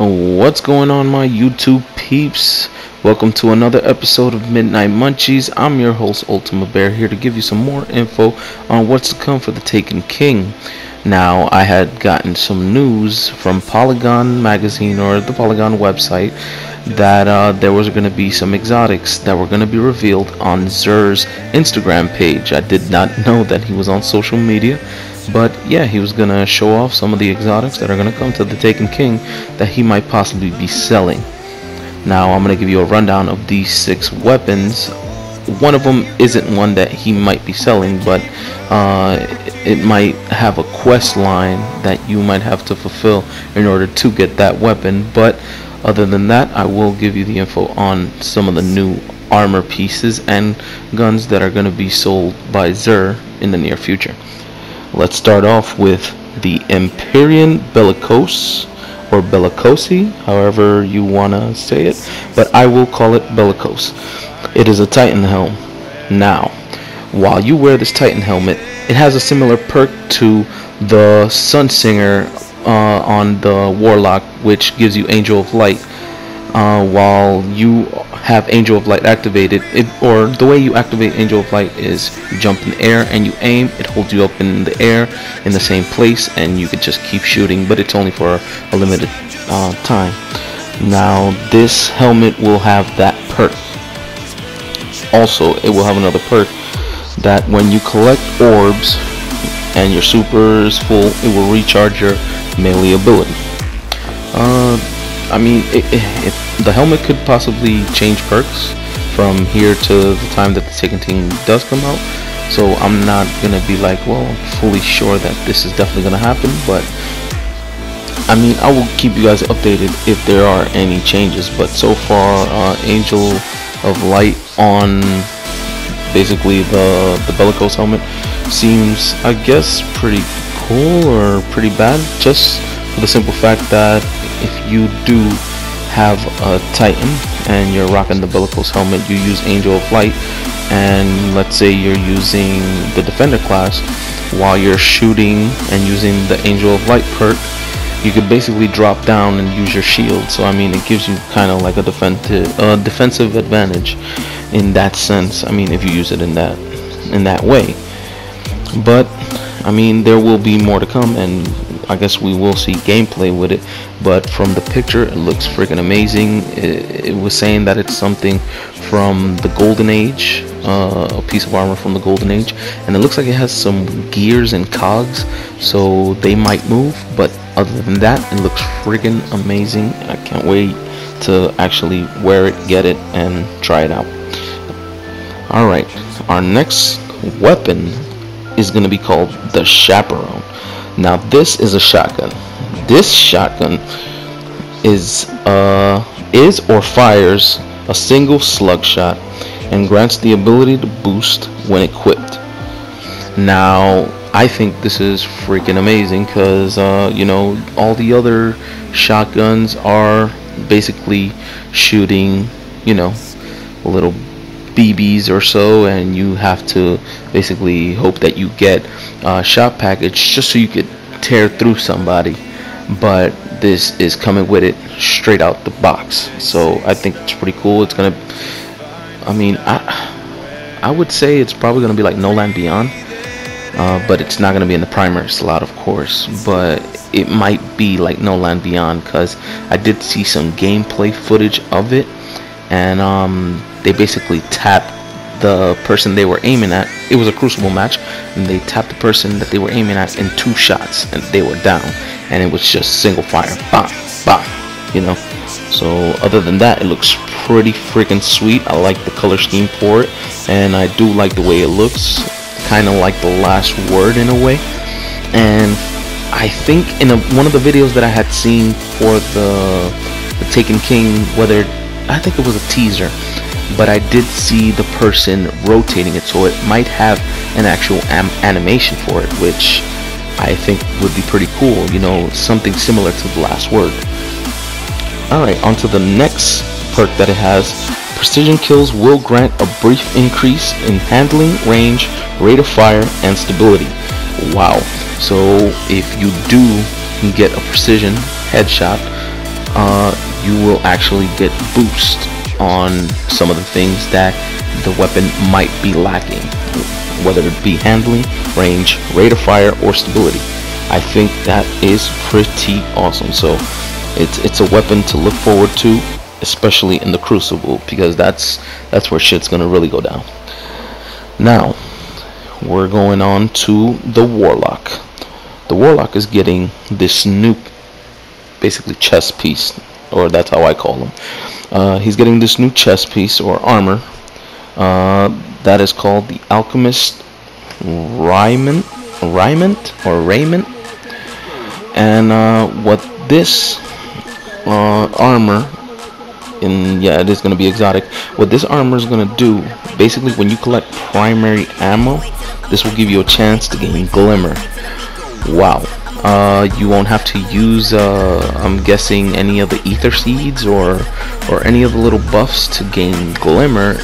What's going on, my YouTube peeps? Welcome to another episode of Midnight Munchies. I'm your host, ULTIMABEAR, here to give you some more info on what's to come for the Taken King. Now, I had gotten some news from Polygon magazine, or the Polygon website, that there was going to be some exotics that were going to be revealed on Zer's Instagram page. I did not know that he was on social media, but yeah, he was going to show off some of the exotics that are going to come to the Taken King that he might possibly be selling. Now, I'm going to give you a rundown of these 6 weapons. One of them isn't one that he might be selling, but it might have a quest line that you might have to fulfill in order to get that weapon. But other than that, I will give you the info on some of the new armor pieces and guns that are going to be sold by Zer in the near future. Let's start off with the Empyrean Bellicose, or Bellicosi, however you want to say it, but I will call it Bellicose. It is a Titan helm. Now, while you wear this Titan helmet, it has a similar perk to the Sunsinger on the Warlock, which gives you Angel of Light. While you have Angel of Light activated, or the way you activate Angel of Light is you jump in the air and you aim, it holds you up in the air in the same place, and you could just keep shooting, but it's only for a limited time. Now, this helmet will have that perk. Also, it will have another perk that when you collect orbs and your super is full, it will recharge your melee ability. I mean, the helmet could possibly change perks from here to the time that the Taken King does come out. So I'm not gonna be like, well, I'm fully sure that this is definitely gonna happen, but I mean, I will keep you guys updated if there are any changes. But so far, Angel of Light on basically the Bellicose helmet seems, I guess, pretty cool or pretty bad, just for the simple fact that if you do have a Titan and you're rocking the Bellicose helmet, you use Angel of Light, and let's say you're using the Defender class, while you're shooting and using the Angel of Light perk, you could basically drop down and use your shield. So I mean, it gives you kind of like a defensive advantage in that sense. I mean, if you use it in that way. But I mean, there will be more to come, and I guess we will see gameplay with it. But from the picture, it looks freaking amazing. It was saying that it's something from the Golden Age, a piece of armor from the Golden Age, and it looks like it has some gears and cogs, so they might move. But other than that, it looks freaking amazing. I can't wait to actually wear it, get it, and try it out. Alright, our next weapon is going to be called the Chaperone. Now, this is a shotgun. This shotgun is or fires a single slug shot and grants the ability to boost when equipped. Now, I think this is freaking amazing because you know, all the other shotguns are basically shooting, you know, little BBs or so, and you have to basically hope that you get a shot package just so you could tear through somebody. But this is coming with it straight out the box, so I think it's pretty cool. It's gonna, I mean, I would say it's probably gonna be like No Land Beyond, but it's not gonna be in the primary slot, of course, but it might be like No Land Beyond, because I did see some gameplay footage of it, and they basically tapped the person they were aiming at. It was a Crucible match, and they tapped the person that they were aiming at in 2 shots, and they were down, and it was just single fire, bam, bam, you know. So other than that, it looks pretty freaking sweet. I like the color scheme for it, and I do like the way it looks, kind of like The Last Word in a way. And I think in one of the videos that I had seen for the Taken King, I think it was a teaser, but I did see the person rotating it, so it might have an actual animation for it, which I think would be pretty cool, you know, something similar to The Last Word. Alright, on to the next perk that it has. Precision kills will grant a brief increase in handling, range, rate of fire, and stability. Wow. So if you do get a precision headshot, you will actually get boost on some of the things that the weapon might be lacking, whether it be handling, range, rate of fire, or stability. I think that is pretty awesome. So it's a weapon to look forward to, especially in the Crucible, because that's where shit's gonna really go down. Now we're going on to the Warlock. The Warlock is getting this new, basically, chest piece, or that's how I call him. He's getting this new chest piece or armor that is called the Alchemist Raiment. And what this armor, and yeah, it is going to be exotic. What this armor is going to do, basically, when you collect primary ammo, this will give you a chance to gain Glimmer. Wow. You won't have to use, I'm guessing, any of the ether seeds or any of the little buffs to gain Glimmer,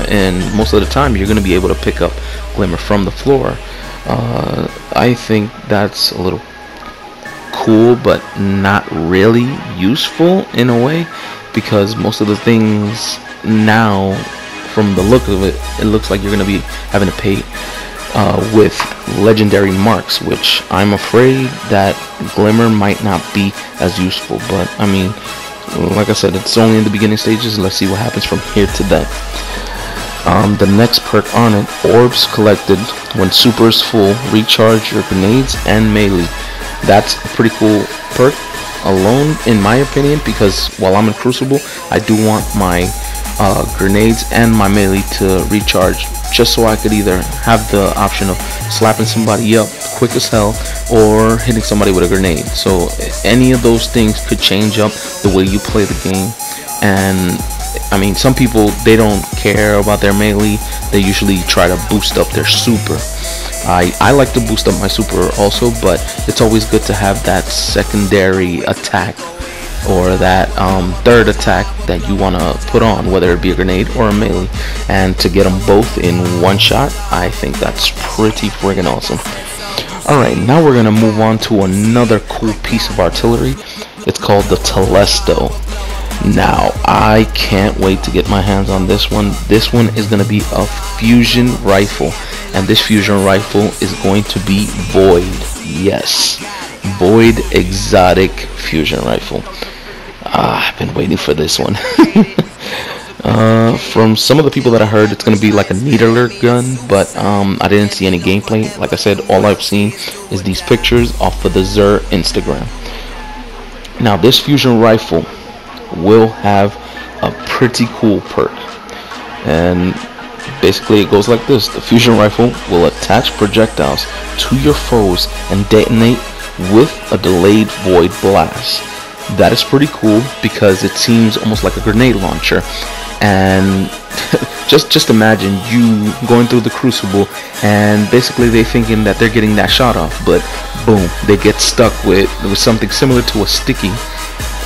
and most of the time you're going to be able to pick up Glimmer from the floor. I think that's a little cool, but not really useful in a way, because most of the things now, from the look of it, it looks like you're going to be having to pay with legendary marks, which I'm afraid that Glimmer might not be as useful. But I mean, like I said, it's only in the beginning stages. Let's see what happens from here to then. The next perk on it, orbs collected when super is full, recharge your grenades and melee. That's a pretty cool perk alone, in my opinion, because while I'm in Crucible, I do want my grenades and my melee to recharge, just so I could either have the option of slapping somebody up quick as hell or hitting somebody with a grenade. So any of those things could change up the way you play the game. And I mean, some people, they don't care about their melee. They usually try to boost up their super. I like to boost up my super also, but it's always good to have that secondary attack, or that third attack that you want to put on, whether it be a grenade or a melee, and to get them both in one shot, I think that's pretty friggin' awesome. Alright, now we're gonna move on to another cool piece of artillery. It's called the Telesto. Now I can't wait to get my hands on this one. This one is gonna be a fusion rifle, and this fusion rifle is going to be Void. Yes, Void exotic fusion rifle. I've been waiting for this one. From some of the people that I heard, it's going to be like a needler gun, but I didn't see any gameplay. Like I said, all I've seen is these pictures off of the Xur Instagram. Now this fusion rifle will have a pretty cool perk, and basically it goes like this. The fusion rifle will attach projectiles to your foes and detonate with a delayed void blast. That is pretty cool, because it seems almost like a grenade launcher. And just imagine you going through the Crucible, and basically they thinking that they're getting that shot off, but boom, they get stuck with something similar to a sticky,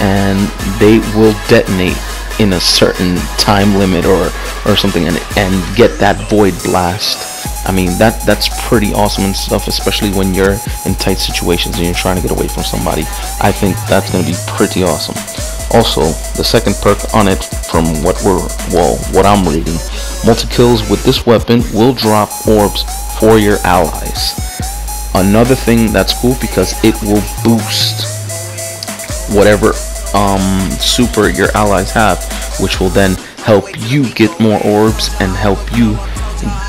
and they will detonate in a certain time limit or something, and get that void blast. I mean, that's pretty awesome and stuff, especially when you're in tight situations and you're trying to get away from somebody. I think that's going to be pretty awesome. Also, the second perk on it, from what I'm reading, multi-kills with this weapon will drop orbs for your allies. Another thing that's cool, because it will boost whatever super your allies have, which will then help you get more orbs and help you,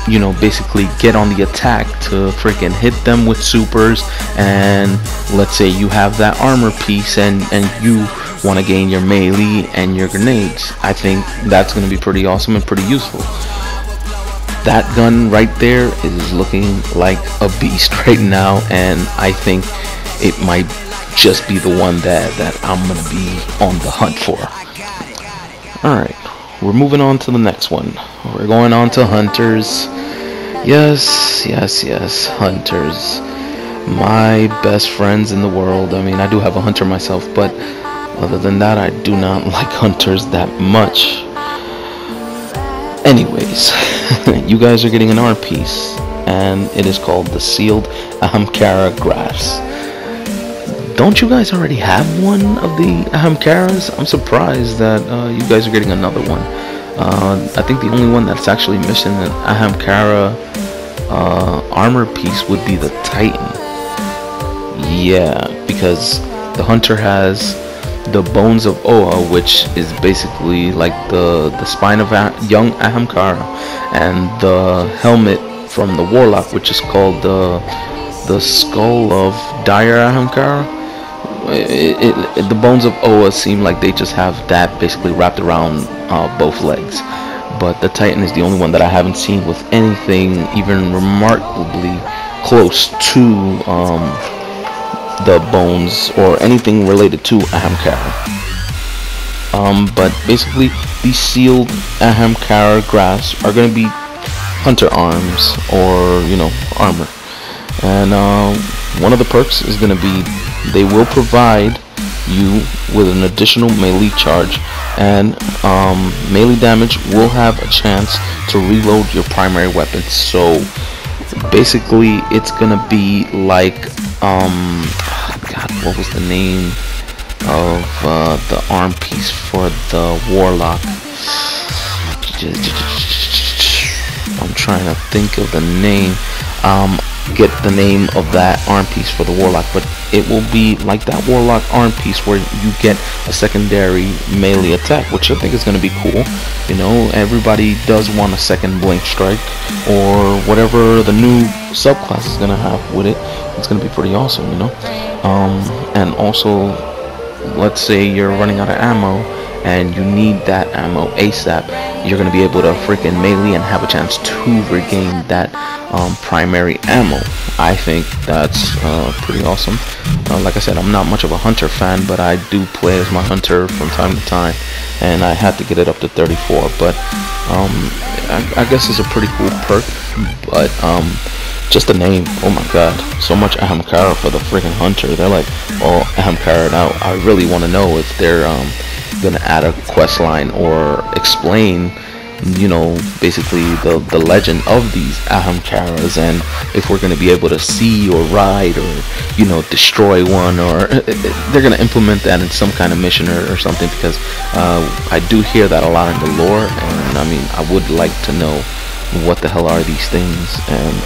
you know, basically get on the attack to freaking hit them with supers. And let's say you have that armor piece and you want to gain your melee and your grenades. I think that's going to be pretty awesome and pretty useful. That gun right there is looking like a beast right now, and I think it might just be the one that I'm going to be on the hunt for. Alright, we're moving on to the next one. We're going on to Hunters. Yes, Hunters. My best friends in the world. I mean, I do have a Hunter myself, but other than that, I do not like Hunters that much. Anyways, you guys are getting an art piece, and it is called the Sealed Ahamkara Graphs. don't you guys already have one of the Ahamkaras? I'm surprised that you guys are getting another one. I think the only one that's actually missing an Ahamkara armor piece would be the Titan. Yeah, because the Hunter has the Bones of Oa, which is basically like the spine of young Ahamkara, and the helmet from the Warlock, which is called the Skull of Dire Ahamkara. The Bones of Oa seem like they just have that basically wrapped around both legs, but the Titan is the only one that I haven't seen with anything even remarkably close to the bones or anything related to Ahamkara. But basically these sealed Ahamkara grafts are going to be hunter arms, or armor, and one of the perks is going to be they will provide you with an additional melee charge, and melee damage will have a chance to reload your primary weapon. So basically it's gonna be like God, what was the name of the arm piece for the Warlock? I'm trying to think of the name. Get the name of that arm piece for the Warlock, but it will be like that Warlock arm piece where you get a secondary melee attack, which I think is going to be cool. Everybody does want a second blink strike, or whatever the new subclass is going to have with it. It's going to be pretty awesome, and also, let's say you're running out of ammo and you need that ammo ASAP, you're going to be able to freaking melee and have a chance to regain that primary ammo. I think that's pretty awesome. Like I said, I'm not much of a hunter fan, but I do play as my hunter from time to time, and I had to get it up to 34. But I guess it's a pretty cool perk. But just the name, oh my god, so much Ahamkara for the freaking hunter. They're like all Ahamkara'd out. I really want to know if they're gonna add a quest line or explain basically the legend of these Ahamkaras, and if we're gonna be able to see or ride or destroy one, or they're gonna implement that in some kind of mission or something, because I do hear that a lot in the lore, and I mean I would like to know what the hell are these things, and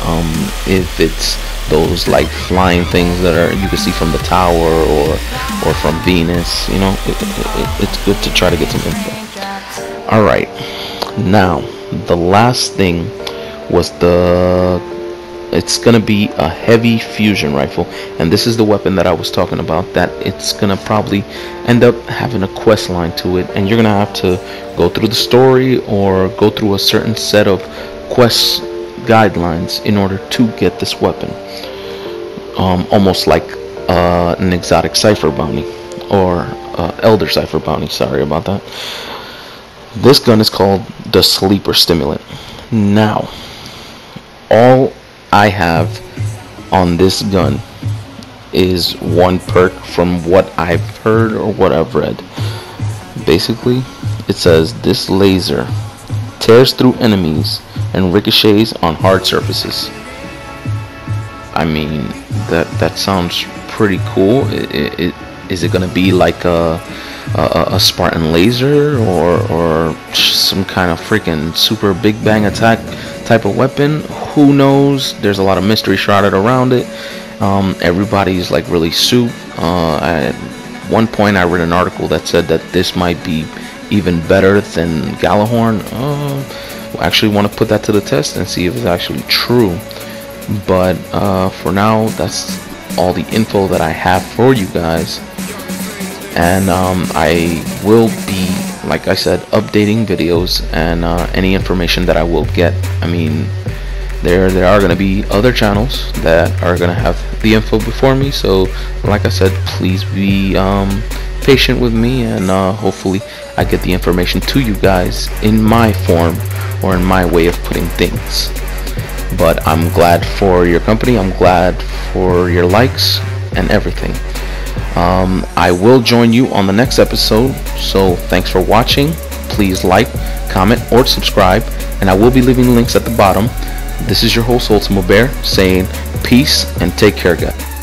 if it's those like flying things that you can see from the tower or from Venus. It's good to try to get some info. Alright, now the last thing was it's gonna be a heavy fusion rifle, and this is the weapon that I was talking about, that it's gonna probably end up having a quest line to it, and you're gonna have to go through the story or go through a certain set of quest guidelines in order to get this weapon. Almost like an exotic cipher bounty, or elder cipher bounty, sorry about that. This gun is called the Sleeper Stimulant. Now, all I have on this gun is one perk from what I've heard or what I've read. Basically, it says this laser tears through enemies and ricochets on hard surfaces. I mean, that sounds pretty cool. Is it gonna be like a Spartan laser, or some kind of freaking super big bang attack type of weapon? Who knows? There's a lot of mystery shrouded around it. Everybody's like really soup. At one point I read an article that said that this might be even better than Galahorn. I actually want to put that to the test and see if it's actually true. But for now, that's all the info that I have for you guys, and I will be, like I said, updating videos and any information that I will get. I mean, there are going to be other channels that are going to have the info before me, so like I said, please be patient with me, and hopefully I get the information to you guys in my form or in my way of putting things. But I'm glad for your company, I'm glad for your likes and everything. I will join you on the next episode, so thanks for watching. Please like, comment, or subscribe, and I will be leaving links at the bottom. This is your host, ULTIMABEAR, saying peace and take care, guys.